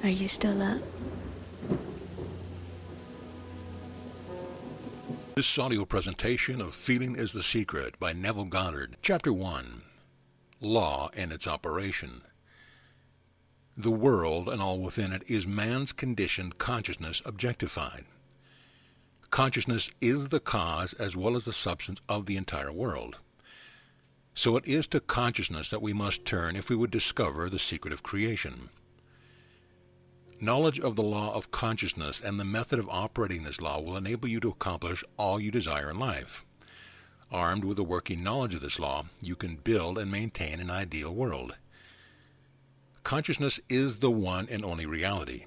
Are you still up? This audio presentation of Feeling is the Secret by Neville Goddard, Chapter 1, Law and its Operation. The world and all within it is man's conditioned consciousness objectified. Consciousness is the cause as well as the substance of the entire world. So it is to consciousness that we must turn if we would discover the secret of creation. Knowledge of the law of consciousness and the method of operating this law will enable you to accomplish all you desire in life. Armed with a working knowledge of this law, you can build and maintain an ideal world. Consciousness is the one and only reality,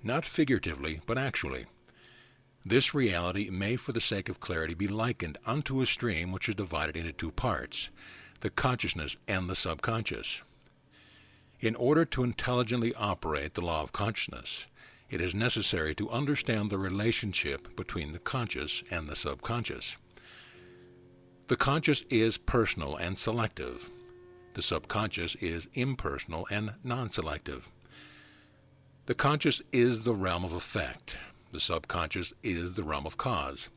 not figuratively, but actually. This reality may, for the sake of clarity, be likened unto a stream which is divided into two parts, the consciousness and the subconscious. In order to intelligently operate the law of consciousness, it is necessary to understand the relationship between the conscious and the subconscious. The conscious is personal and selective. The subconscious is impersonal and non-selective. The conscious is the realm of effect. The subconscious is the realm of cause.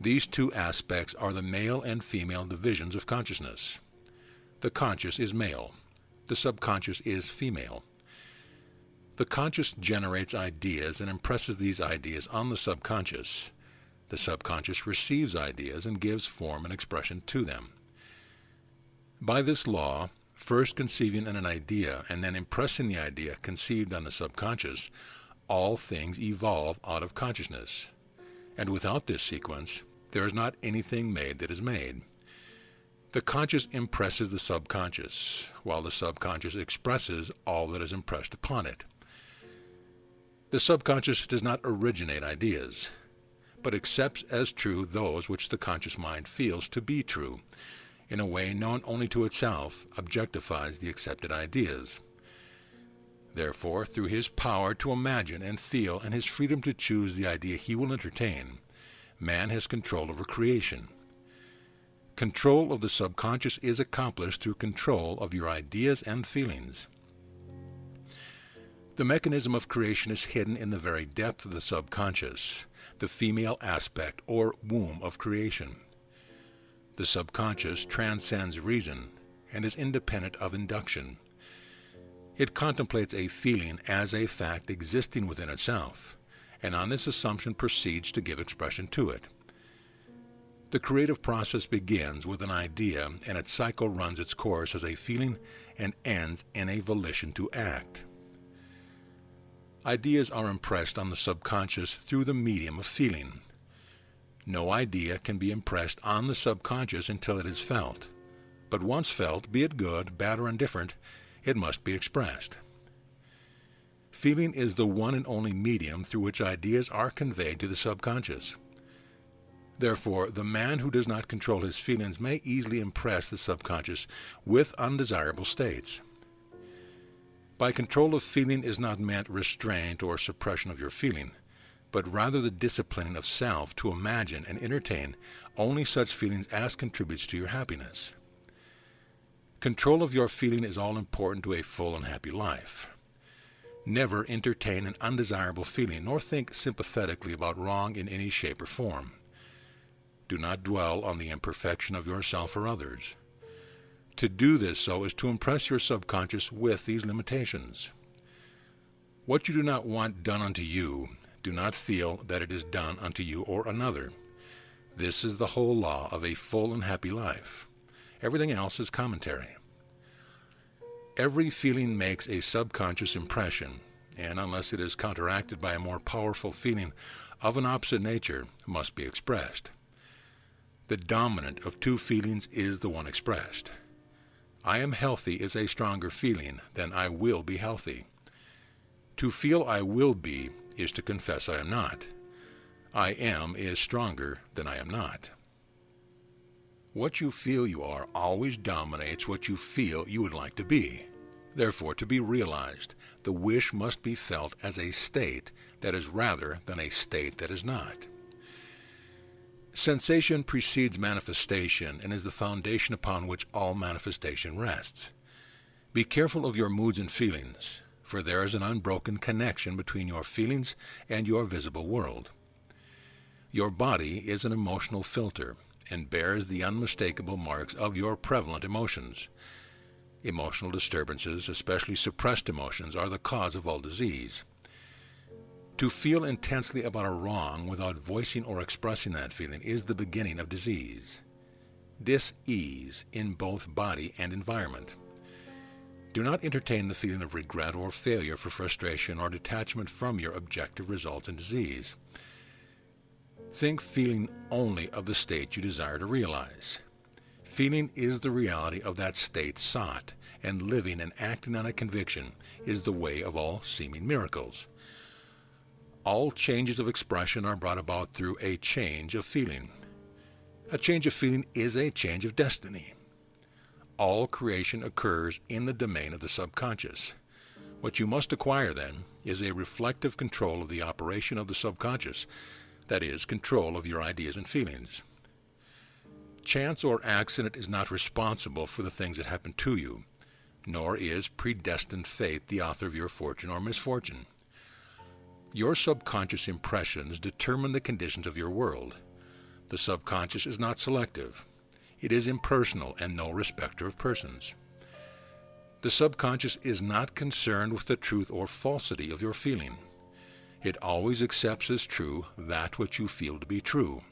These two aspects are the male and female divisions of consciousness. The conscious is male. The subconscious is female. The conscious generates ideas and impresses these ideas on the subconscious. The subconscious receives ideas and gives form and expression to them. By this law, first conceiving an idea and then impressing the idea conceived on the subconscious, all things evolve out of consciousness. And without this sequence, there is not anything made that is made. The conscious impresses the subconscious, while the subconscious expresses all that is impressed upon it. The subconscious does not originate ideas, but accepts as true those which the conscious mind feels to be true, in a way known only to itself, objectifies the accepted ideas. Therefore, through his power to imagine and feel and his freedom to choose the idea he will entertain, man has control over creation. Control of the subconscious is accomplished through control of your ideas and feelings. The mechanism of creation is hidden in the very depth of the subconscious, the female aspect or womb of creation. The subconscious transcends reason and is independent of induction. It contemplates a feeling as a fact existing within itself, and on this assumption proceeds to give expression to it. The creative process begins with an idea, and its cycle runs its course as a feeling and ends in a volition to act. Ideas are impressed on the subconscious through the medium of feeling. No idea can be impressed on the subconscious until it is felt. But once felt, be it good, bad, or indifferent, it must be expressed. Feeling is the one and only medium through which ideas are conveyed to the subconscious. Therefore, the man who does not control his feelings may easily impress the subconscious with undesirable states. By control of feeling is not meant restraint or suppression of your feeling, but rather the disciplining of self to imagine and entertain only such feelings as contributes to your happiness. Control of your feeling is all important to a full and happy life. Never entertain an undesirable feeling, nor think sympathetically about wrong in any shape or form. Do not dwell on the imperfection of yourself or others. To do this so is to impress your subconscious with these limitations. What you do not want done unto you, do not feel that it is done unto you or another. This is the whole law of a full and happy life. Everything else is commentary. Every feeling makes a subconscious impression, and unless it is counteracted by a more powerful feeling of an opposite nature, must be expressed. The dominant of two feelings is the one expressed. I am healthy is a stronger feeling than I will be healthy. To feel I will be is to confess I am not. I am is stronger than I am not. What you feel you are always dominates what you feel you would like to be. Therefore, to be realized, the wish must be felt as a state that is rather than a state that is not. Sensation precedes manifestation and is the foundation upon which all manifestation rests. Be careful of your moods and feelings. for there is an unbroken connection between your feelings and your visible world. Your body is an emotional filter and bears the unmistakable marks of your prevalent emotions. Emotional disturbances, especially suppressed emotions, are the cause of all disease. To feel intensely about a wrong without voicing or expressing that feeling is the beginning of disease. Dis-ease in both body and environment. Do not entertain the feeling of regret or failure for frustration or detachment from your objective results in disease. Think feeling only of the state you desire to realize. Feeling is the reality of that state sought, and living and acting on a conviction is the way of all seeming miracles. All changes of expression are brought about through a change of feeling. A change of feeling is a change of destiny. All creation occurs in the domain of the subconscious. What you must acquire, then, is a reflective control of the operation of the subconscious, that is, control of your ideas and feelings. Chance or accident is not responsible for the things that happen to you, nor is predestined fate the author of your fortune or misfortune. Your subconscious impressions determine the conditions of your world. The subconscious is not selective. It is impersonal and no respecter of persons. The subconscious is not concerned with the truth or falsity of your feeling. It always accepts as true that which you feel to be true.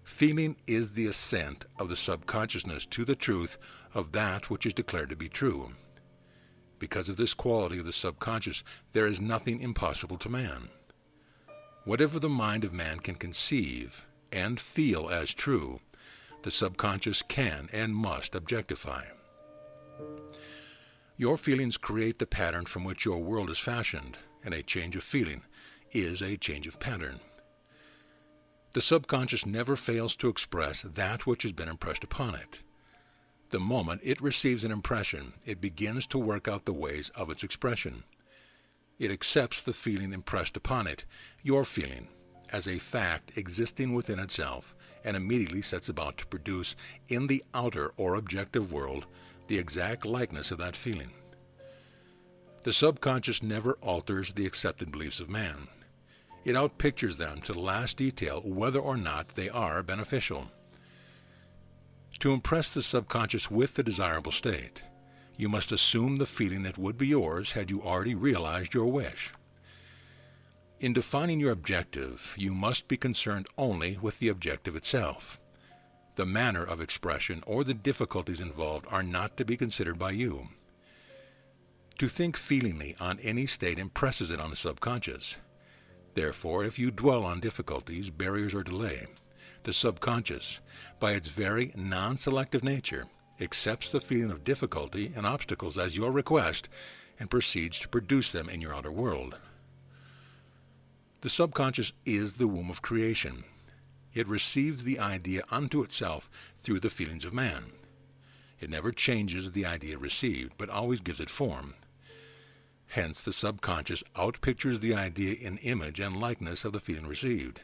Feeling is the assent of the subconsciousness to the truth of that which is declared to be true. Because of this quality of the subconscious, there is nothing impossible to man. Whatever the mind of man can conceive and feel as true, the subconscious can and must objectify. Your feelings create the pattern from which your world is fashioned, and a change of feeling is a change of pattern. The subconscious never fails to express that which has been impressed upon it. The moment it receives an impression, it begins to work out the ways of its expression. It accepts the feeling impressed upon it, your feeling, as a fact existing within itself, and immediately sets about to produce in the outer or objective world the exact likeness of that feeling. The subconscious never alters the accepted beliefs of man. It outpictures them to the last detail, whether or not they are beneficial. To impress the subconscious with the desirable state, you must assume the feeling that would be yours had you already realized your wish. In defining your objective, you must be concerned only with the objective itself. The manner of expression or the difficulties involved are not to be considered by you. To think feelingly on any state impresses it on the subconscious. Therefore, if you dwell on difficulties, barriers, or delay, the subconscious, by its very non-selective nature, accepts the feeling of difficulty and obstacles as your request and proceeds to produce them in your outer world. The subconscious is the womb of creation. It receives the idea unto itself through the feelings of man. It never changes the idea received, but always gives it form. Hence, the subconscious outpictures the idea in image and likeness of the feeling received.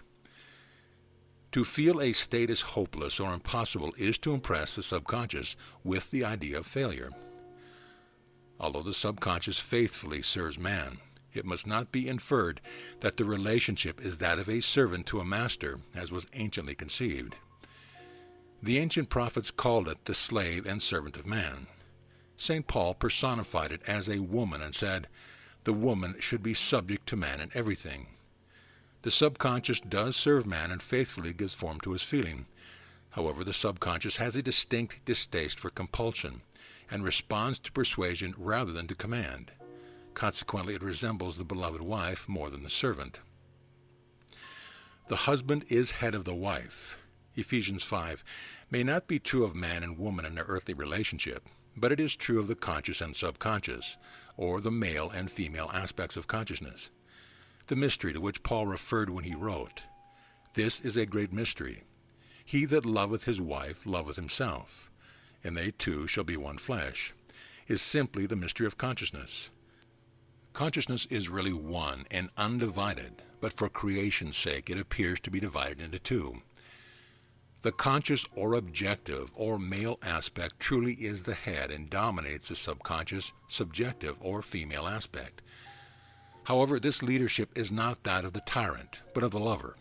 To feel a state as hopeless or impossible is to impress the subconscious with the idea of failure. Although the subconscious faithfully serves man, it must not be inferred that the relationship is that of a servant to a master, as was anciently conceived. The ancient prophets called it the slave and servant of man. St. Paul personified it as a woman and said, "The woman should be subject to man in everything." The subconscious does serve man and faithfully gives form to his feeling. However, the subconscious has a distinct distaste for compulsion and responds to persuasion rather than to command. Consequently, it resembles the beloved wife more than the servant. The husband is head of the wife. Ephesians 5 may not be true of man and woman in their earthly relationship, but it is true of the conscious and subconscious, or the male and female aspects of consciousness. The mystery to which Paul referred when he wrote, "This is a great mystery. He that loveth his wife loveth himself, and they two shall be one flesh," is simply the mystery of consciousness. Consciousness is really one and undivided, but for creation's sake it appears to be divided into two. The conscious or objective or male aspect truly is the head and dominates the subconscious, subjective, or female aspect. However, this leadership is not that of the tyrant, but of the lover.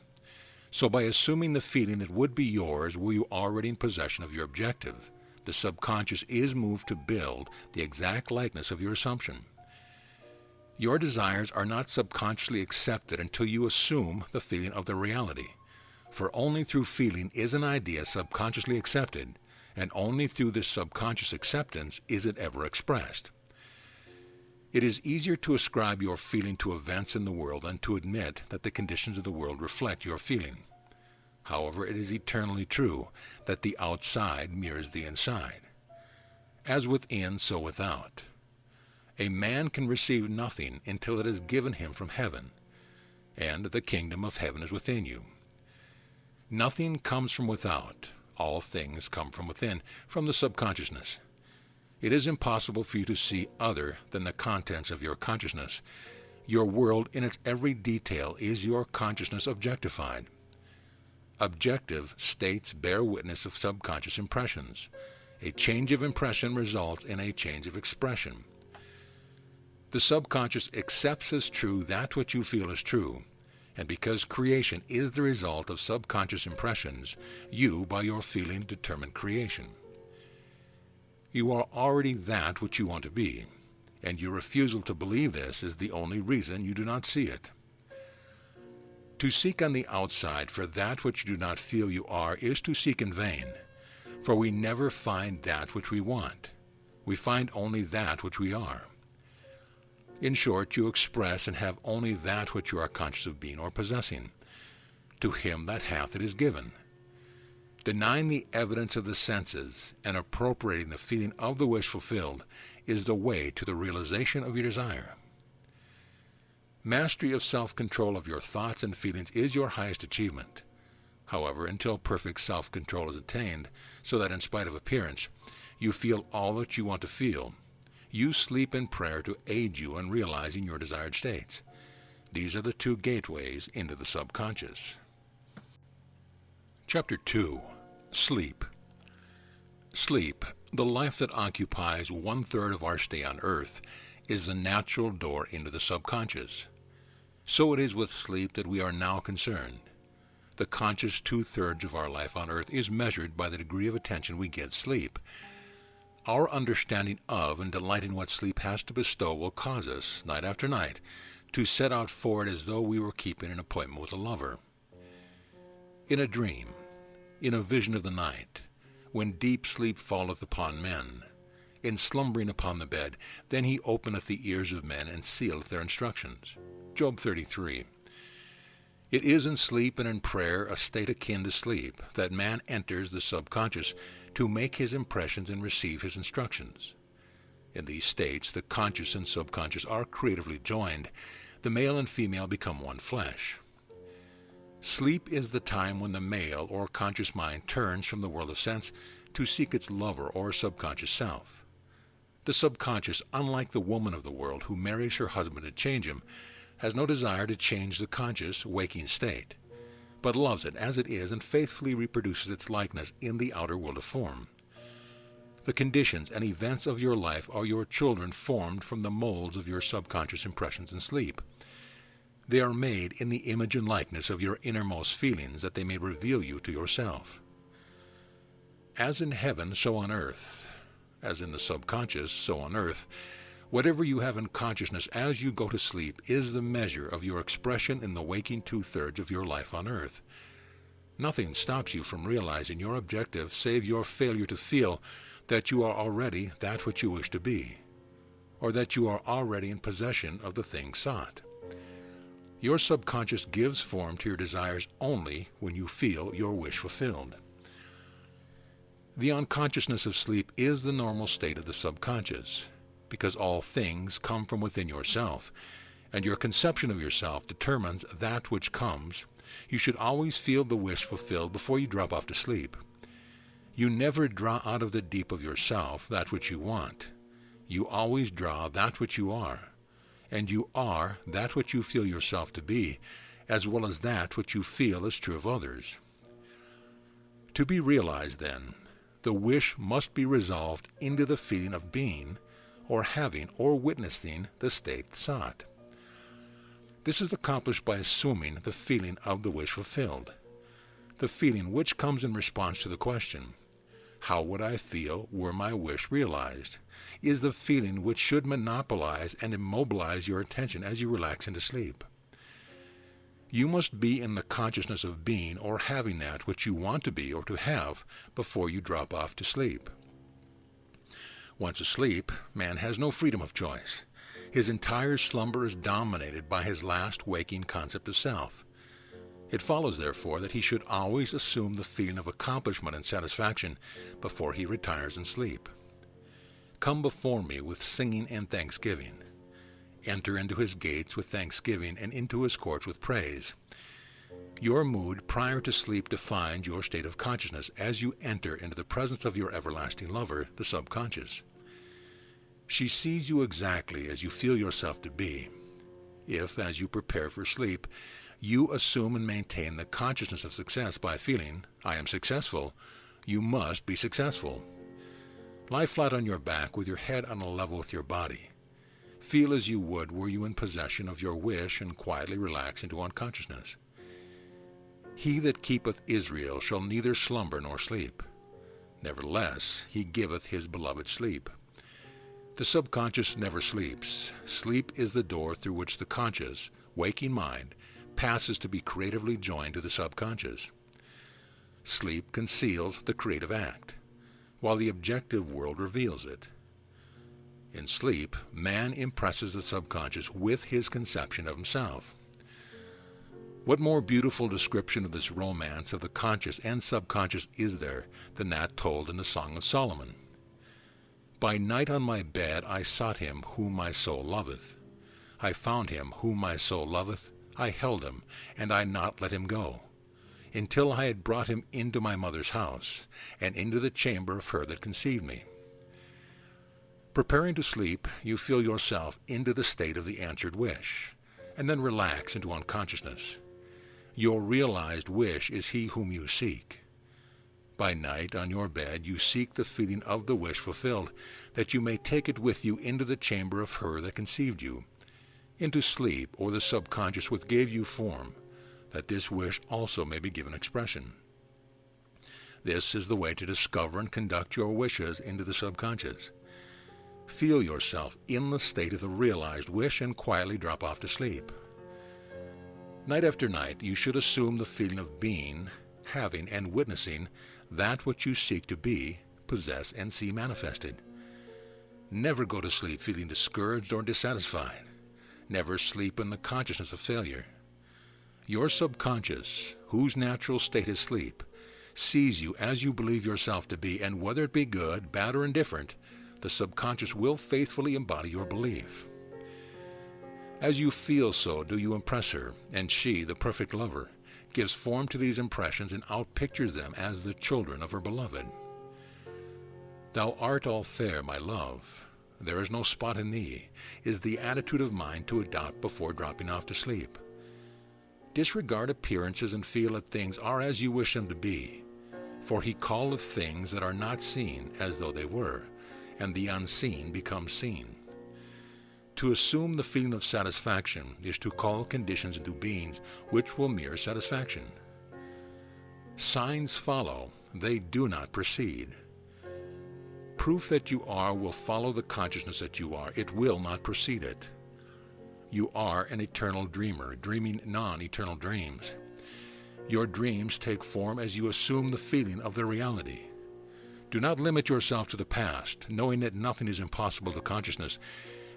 So by assuming the feeling that would be yours were you already in possession of your objective, the subconscious is moved to build the exact likeness of your assumption. Your desires are not subconsciously accepted until you assume the feeling of the reality. For only through feeling is an idea subconsciously accepted, and only through this subconscious acceptance is it ever expressed. It is easier to ascribe your feeling to events in the world than to admit that the conditions of the world reflect your feeling. However, it is eternally true that the outside mirrors the inside. As within, so without. A man can receive nothing until it is given him from heaven, and the kingdom of heaven is within you. Nothing comes from without. All things come from within, from the subconsciousness. It is impossible for you to see other than the contents of your consciousness. Your world in its every detail is your consciousness objectified. Objective states bear witness of subconscious impressions. A change of impression results in a change of expression. The subconscious accepts as true that which you feel is true, and because creation is the result of subconscious impressions, you, by your feeling, determine creation. You are already that which you want to be, and your refusal to believe this is the only reason you do not see it. To seek on the outside for that which you do not feel you are is to seek in vain, for we never find that which we want. We find only that which we are. In short, you express and have only that which you are conscious of being or possessing. To him that hath it is given. Denying the evidence of the senses and appropriating the feeling of the wish fulfilled is the way to the realization of your desire. Mastery of self-control of your thoughts and feelings is your highest achievement. However, until perfect self-control is attained, so that in spite of appearance, you feel all that you want to feel, you sleep in prayer to aid you in realizing your desired states. These are the two gateways into the subconscious. Chapter 2. Sleep. Sleep, the life that occupies 1/3 of our stay on earth, is the natural door into the subconscious. So it is with sleep that we are now concerned. The conscious 2/3 of our life on earth is measured by the degree of attention we give sleep. Our understanding of and delight in what sleep has to bestow will cause us, night after night, to set out for it as though we were keeping an appointment with a lover. In a dream, in a vision of the night, when deep sleep falleth upon men, in slumbering upon the bed, then he openeth the ears of men and sealeth their instructions. Job 33. It is in sleep and in prayer, a state akin to sleep, that man enters the subconscious to make his impressions and receive his instructions. In these states, the conscious and subconscious are creatively joined. The male and female become one flesh. Sleep is the time when the male or conscious mind turns from the world of sense to seek its lover or subconscious self. The subconscious, unlike the woman of the world who marries her husband to change him, has no desire to change the conscious, waking state, but loves it as it is and faithfully reproduces its likeness in the outer world of form. The conditions and events of your life are your children formed from the molds of your subconscious impressions in sleep. They are made in the image and likeness of your innermost feelings that they may reveal you to yourself. As in heaven, so on earth. As in the subconscious, so on earth. Whatever you have in consciousness as you go to sleep is the measure of your expression in the waking 2/3 of your life on earth. Nothing stops you from realizing your objective save your failure to feel that you are already that which you wish to be, or that you are already in possession of the thing sought. Your subconscious gives form to your desires only when you feel your wish fulfilled. The unconsciousness of sleep is the normal state of the subconscious, because all things come from within yourself, and your conception of yourself determines that which comes. You should always feel the wish fulfilled before you drop off to sleep. You never draw out of the deep of yourself that which you want. You always draw that which you are, and you are that which you feel yourself to be, as well as that which you feel is true of others. To be realized, then, the wish must be resolved into the feeling of being, or having, or witnessing the state sought. This is accomplished by assuming the feeling of the wish fulfilled. The feeling which comes in response to the question, how would I feel were my wish realized, is the feeling which should monopolize and immobilize your attention as you relax into sleep. You must be in the consciousness of being or having that which you want to be or to have before you drop off to sleep. Once asleep, man has no freedom of choice. His entire slumber is dominated by his last waking concept of self. It follows, therefore, that he should always assume the feeling of accomplishment and satisfaction before he retires in sleep. Come before me with singing and thanksgiving. Enter into his gates with thanksgiving and into his courts with praise. Your mood prior to sleep defines your state of consciousness as you enter into the presence of your everlasting lover, the subconscious. She sees you exactly as you feel yourself to be. If, as you prepare for sleep, you assume and maintain the consciousness of success by feeling, I am successful, you must be successful. Lie flat on your back with your head on a level with your body. Feel as you would were you in possession of your wish and quietly relax into unconsciousness. He that keepeth Israel shall neither slumber nor sleep. Nevertheless, he giveth his beloved sleep. The subconscious never sleeps. Sleep is the door through which the conscious, waking mind passes to be creatively joined to the subconscious. Sleep conceals the creative act, while the objective world reveals it. In sleep, man impresses the subconscious with his conception of himself. What more beautiful description of this romance of the conscious and subconscious is there than that told in the Song of Solomon? By night on my bed I sought him whom my soul loveth. I found him whom my soul loveth. I held him, and I not let him go, until I had brought him into my mother's house, and into the chamber of her that conceived me. Preparing to sleep, you feel yourself into the state of the answered wish, and then relax into unconsciousness. Your realized wish is he whom you seek. By night, on your bed, you seek the feeling of the wish fulfilled, that you may take it with you into the chamber of her that conceived you, into sleep, or the subconscious which gave you form, that this wish also may be given expression. This is the way to discover and conduct your wishes into the subconscious. Feel yourself in the state of the realized wish and quietly drop off to sleep. Night after night, you should assume the feeling of being, having, and witnessing that which you seek to be, possess, and see manifested. Never go to sleep feeling discouraged or dissatisfied. Never sleep in the consciousness of failure. Your subconscious, whose natural state is sleep, sees you as you believe yourself to be, and whether it be good, bad, or indifferent, the subconscious will faithfully embody your belief. As you feel so, do you impress her, and she, the perfect lover, gives form to these impressions and outpictures them as the children of her beloved. Thou art all fair, my love. There is no spot in thee, is the attitude of mind to adopt before dropping off to sleep. Disregard appearances and feel that things are as you wish them to be, for he calleth things that are not seen as though they were, and the unseen becomes seen. To assume the feeling of satisfaction is to call conditions into beings which will mirror satisfaction. Signs follow, they do not precede. Proof that you are will follow the consciousness that you are. It will not precede it. You are an eternal dreamer, dreaming non-eternal dreams. Your dreams take form as you assume the feeling of their reality. Do not limit yourself to the past, knowing that nothing is impossible to consciousness.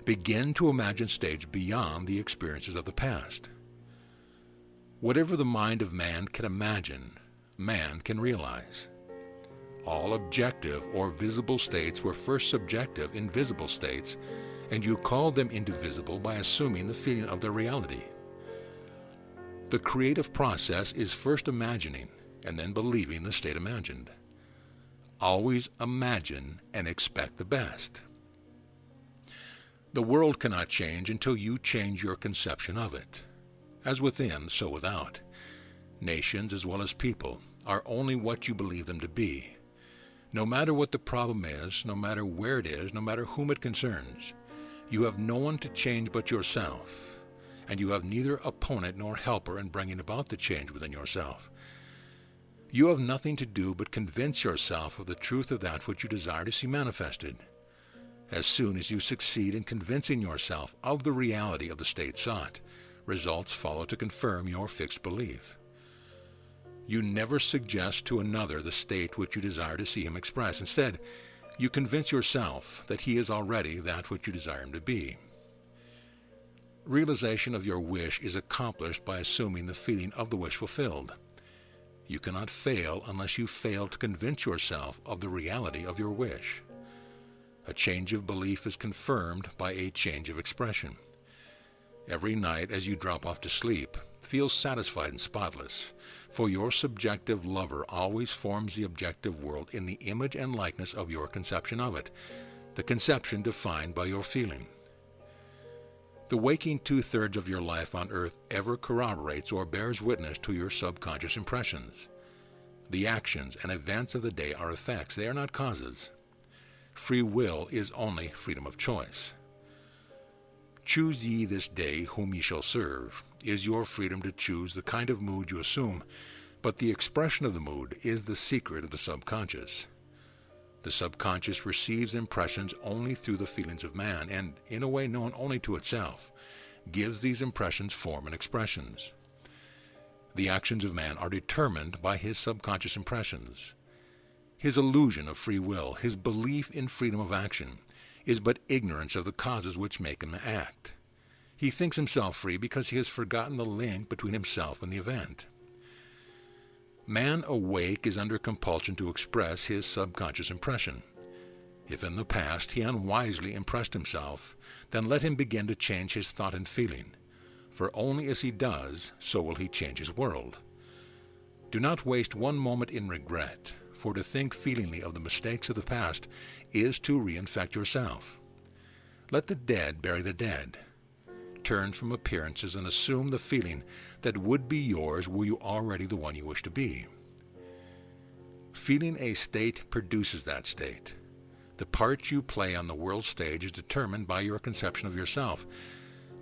Begin to imagine states beyond the experiences of the past. Whatever the mind of man can imagine, man can realize. All objective or visible states were first subjective, invisible states, and you called them indivisible by assuming the feeling of their reality. The creative process is first imagining and then believing the state imagined. Always imagine and expect the best. The world cannot change until you change your conception of it. As within, so without. Nations, as well as people, are only what you believe them to be. No matter what the problem is, no matter where it is, no matter whom it concerns, you have no one to change but yourself, and you have neither opponent nor helper in bringing about the change within yourself. You have nothing to do but convince yourself of the truth of that which you desire to see manifested. As soon as you succeed in convincing yourself of the reality of the state sought, results follow to confirm your fixed belief. You never suggest to another the state which you desire to see him express. Instead, you convince yourself that he is already that which you desire him to be. Realization of your wish is accomplished by assuming the feeling of the wish fulfilled. You cannot fail unless you fail to convince yourself of the reality of your wish. A change of belief is confirmed by a change of expression. Every night as you drop off to sleep, feel satisfied and spotless, for your subjective lover always forms the objective world in the image and likeness of your conception of it, the conception defined by your feeling. The waking two-thirds of your life on earth ever corroborates or bears witness to your subconscious impressions. The actions and events of the day are effects, they are not causes. Free will is only freedom of choice. Choose ye this day whom ye shall serve is your freedom to choose the kind of mood you assume, but the expression of the mood is the secret of the subconscious. The subconscious receives impressions only through the feelings of man, and, in a way known only to itself, gives these impressions form and expressions. The actions of man are determined by his subconscious impressions. His illusion of free will, his belief in freedom of action, is but ignorance of the causes which make him act. He thinks himself free because he has forgotten the link between himself and the event. Man awake is under compulsion to express his subconscious impression. If in the past he unwisely impressed himself, then let him begin to change his thought and feeling, for only as he does, so will he change his world. Do not waste one moment in regret, for to think feelingly of the mistakes of the past is to reinfect yourself. Let the dead bury the dead. Turn from appearances and assume the feeling that would be yours were you already the one you wish to be. Feeling a state produces that state. The part you play on the world stage is determined by your conception of yourself.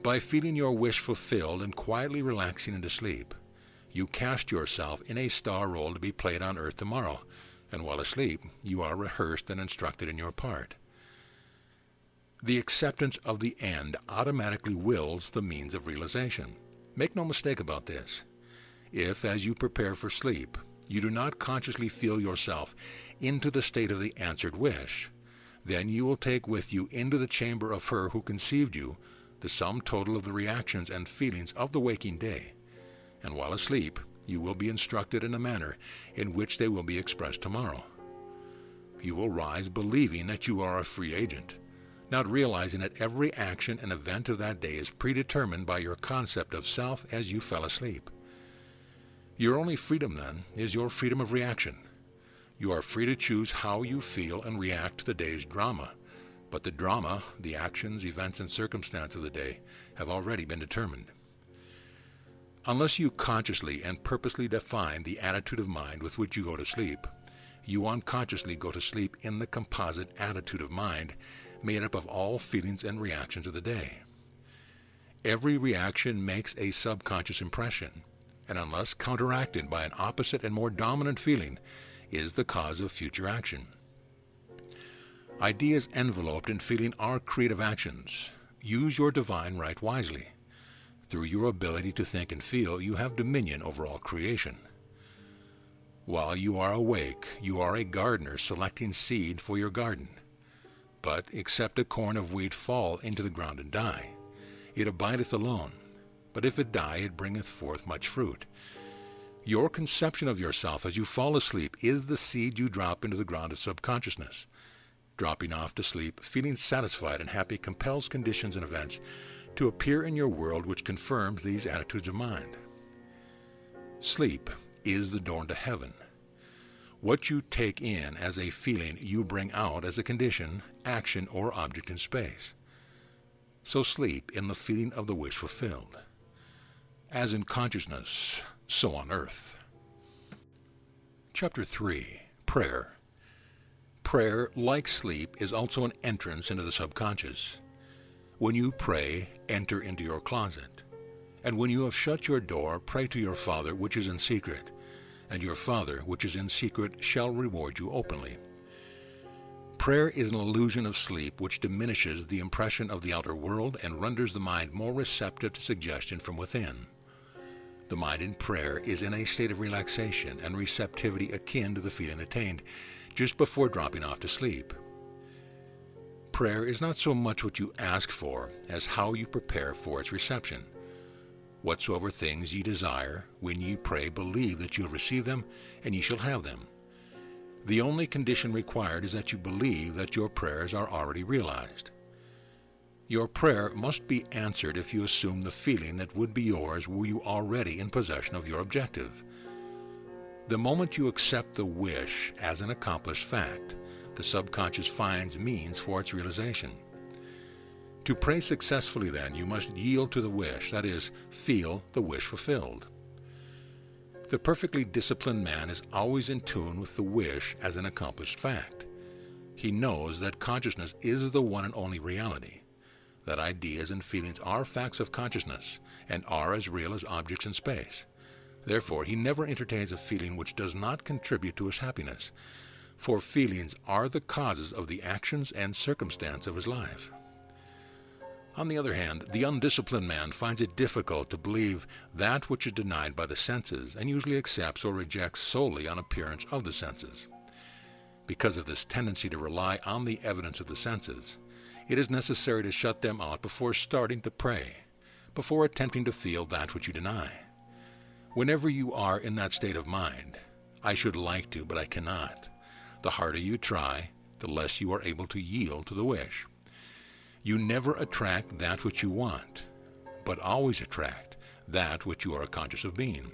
By feeling your wish fulfilled and quietly relaxing into sleep, you cast yourself in a star role to be played on earth tomorrow, and while asleep, you are rehearsed and instructed in your part. The acceptance of the end automatically wills the means of realization. Make no mistake about this. If, as you prepare for sleep, you do not consciously feel yourself into the state of the answered wish, then you will take with you into the chamber of her who conceived you the sum total of the reactions and feelings of the waking day, and while asleep, you will be instructed in a manner in which they will be expressed tomorrow. You will rise believing that you are a free agent, not realizing that every action and event of that day is predetermined by your concept of self as you fell asleep. Your only freedom, then, is your freedom of reaction. You are free to choose how you feel and react to the day's drama, but the drama, the actions, events, and circumstances of the day have already been determined. Unless you consciously and purposely define the attitude of mind with which you go to sleep, you unconsciously go to sleep in the composite attitude of mind made up of all feelings and reactions of the day. Every reaction makes a subconscious impression, and unless counteracted by an opposite and more dominant feeling, is the cause of future action. Ideas enveloped in feeling are creative actions. Use your divine right wisely. Through your ability to think and feel, you have dominion over all creation. While you are awake, you are a gardener selecting seed for your garden. But except a corn of wheat fall into the ground and die, it abideth alone. But if it die, it bringeth forth much fruit. Your conception of yourself as you fall asleep is the seed you drop into the ground of subconsciousness. Dropping off to sleep, feeling satisfied and happy compels conditions and events to appear in your world which confirms these attitudes of mind. Sleep is the door to heaven. What you take in as a feeling you bring out as a condition, action, or object in space. So sleep in the feeling of the wish fulfilled. As in consciousness, so on earth. Chapter 3. Prayer. Prayer, like sleep, is also an entrance into the subconscious. When you pray, enter into your closet. And when you have shut your door, pray to your Father which is in secret, and your Father which is in secret shall reward you openly. Prayer is an illusion of sleep which diminishes the impression of the outer world and renders the mind more receptive to suggestion from within. The mind in prayer is in a state of relaxation and receptivity akin to the feeling attained just before dropping off to sleep. Prayer is not so much what you ask for as how you prepare for its reception. Whatsoever things ye desire, when ye pray, believe that you have received them, and ye shall have them. The only condition required is that you believe that your prayers are already realized. Your prayer must be answered if you assume the feeling that would be yours were you already in possession of your objective. The moment you accept the wish as an accomplished fact, the subconscious finds means for its realization. To pray successfully, then, you must yield to the wish, that is, feel the wish fulfilled. The perfectly disciplined man is always in tune with the wish as an accomplished fact. He knows that consciousness is the one and only reality, that ideas and feelings are facts of consciousness and are as real as objects in space. Therefore, he never entertains a feeling which does not contribute to his happiness, for feelings are the causes of the actions and circumstance of his life. On the other hand, the undisciplined man finds it difficult to believe that which is denied by the senses, and usually accepts or rejects solely on appearance of the senses. Because of this tendency to rely on the evidence of the senses, it is necessary to shut them out before starting to pray, before attempting to feel that which you deny. Whenever you are in that state of mind, I should like to, but I cannot, the harder you try, the less you are able to yield to the wish. You never attract that which you want, but always attract that which you are conscious of being.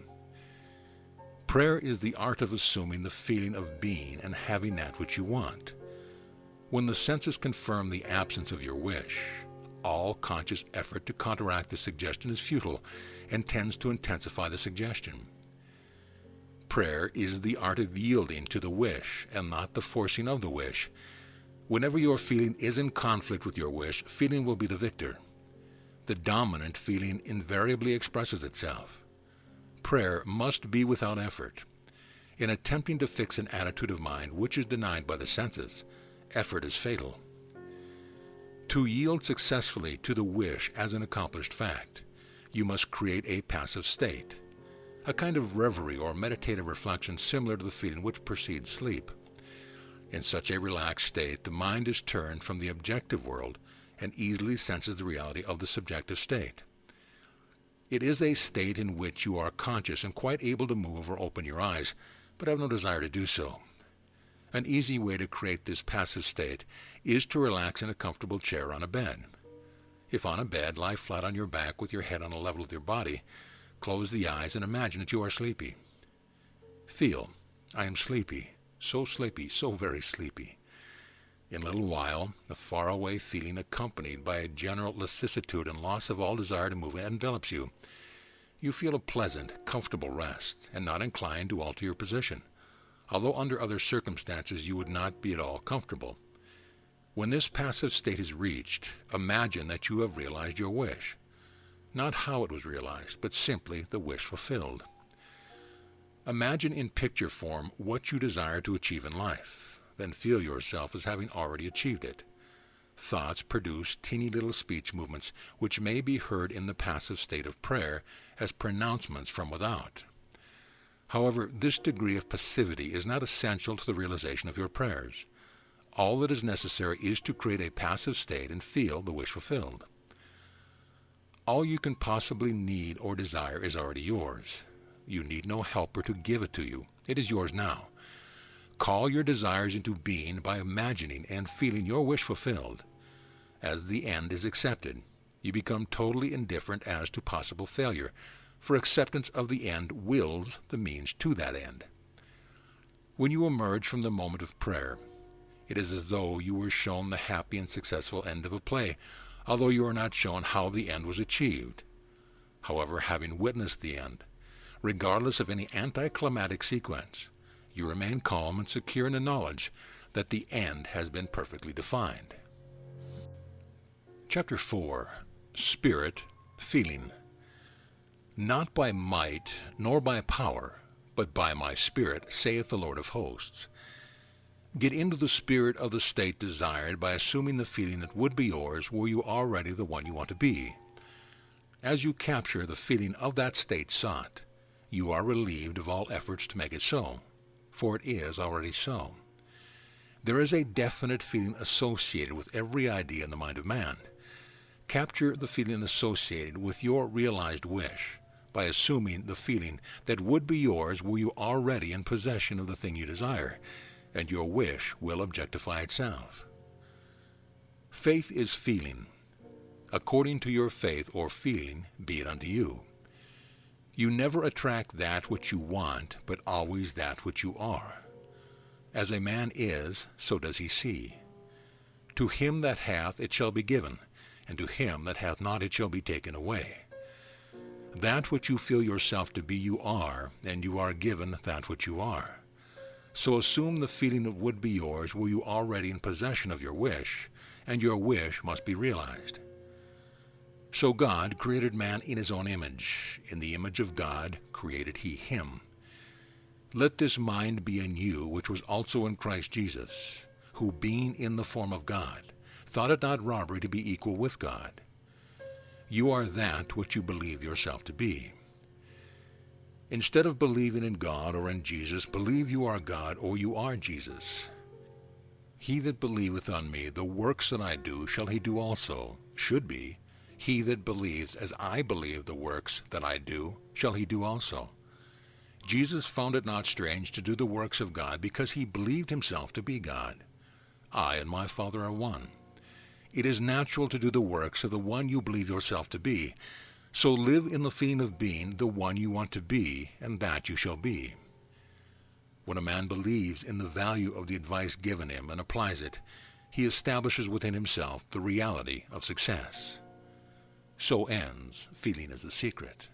Prayer is the art of assuming the feeling of being and having that which you want. When the senses confirm the absence of your wish, all conscious effort to counteract the suggestion is futile and tends to intensify the suggestion. Prayer is the art of yielding to the wish and not the forcing of the wish. Whenever your feeling is in conflict with your wish, feeling will be the victor. The dominant feeling invariably expresses itself. Prayer must be without effort. In attempting to fix an attitude of mind which is denied by the senses, effort is fatal. To yield successfully to the wish as an accomplished fact, you must create a passive state, a kind of reverie or meditative reflection similar to the feeling which precedes sleep. In such a relaxed state, the mind is turned from the objective world and easily senses the reality of the subjective state. It is a state in which you are conscious and quite able to move or open your eyes, but have no desire to do so. An easy way to create this passive state is to relax in a comfortable chair on a bed. If on a bed, lie flat on your back with your head on a level with your body, close the eyes and imagine that you are sleepy. Feel, I am sleepy. So sleepy, so very sleepy. In a little while, a faraway feeling accompanied by a general lassitude and loss of all desire to move envelops you. You feel a pleasant, comfortable rest, and not inclined to alter your position, although under other circumstances you would not be at all comfortable. When this passive state is reached, imagine that you have realized your wish. Not how it was realized, but simply the wish fulfilled. Imagine in picture form what you desire to achieve in life, then feel yourself as having already achieved it. Thoughts produce teeny little speech movements which may be heard in the passive state of prayer as pronouncements from without. However, this degree of passivity is not essential to the realization of your prayers. All that is necessary is to create a passive state and feel the wish fulfilled. All you can possibly need or desire is already yours. You need no helper to give it to you. It is yours now. Call your desires into being by imagining and feeling your wish fulfilled. As the end is accepted, you become totally indifferent as to possible failure, for acceptance of the end wills the means to that end. When you emerge from the moment of prayer, it is as though you were shown the happy and successful end of a play, although you are not shown how the end was achieved. However, having witnessed the end, regardless of any anticlimactic sequence. You remain calm and secure in the knowledge that the end has been perfectly defined. Chapter 4. Spirit, Feeling. Not by might, nor by power, but by my Spirit, saith the Lord of hosts. Get into the spirit of the state desired by assuming the feeling that would be yours were you already the one you want to be. As you capture the feeling of that state sought, you are relieved of all efforts to make it so, for it is already so. There is a definite feeling associated with every idea in the mind of man. Capture the feeling associated with your realized wish by assuming the feeling that would be yours were you already in possession of the thing you desire, and your wish will objectify itself. Faith is feeling. According to your faith or feeling, be it unto you. You never attract that which you want, but always that which you are. As a man is, so does he see. To him that hath it shall be given, and to him that hath not it shall be taken away. That which you feel yourself to be you are, and you are given that which you are. So assume the feeling that would be yours were you already in possession of your wish, and your wish must be realized. So God created man in his own image. In the image of God created he him. Let this mind be in you, which was also in Christ Jesus, who being in the form of God, thought it not robbery to be equal with God. You are that which you believe yourself to be. Instead of believing in God or in Jesus, believe you are God or you are Jesus. He that believeth on me, the works that I do shall he do also, should be. He that believes as I believe the works that I do shall he do also. Jesus found it not strange to do the works of God because he believed himself to be God. I and my Father are one. It is natural to do the works of the one you believe yourself to be. So live in the feeling of being the one you want to be, and that you shall be. When a man believes in the value of the advice given him and applies it, he establishes within himself the reality of success. So ends Feeling is the Secret.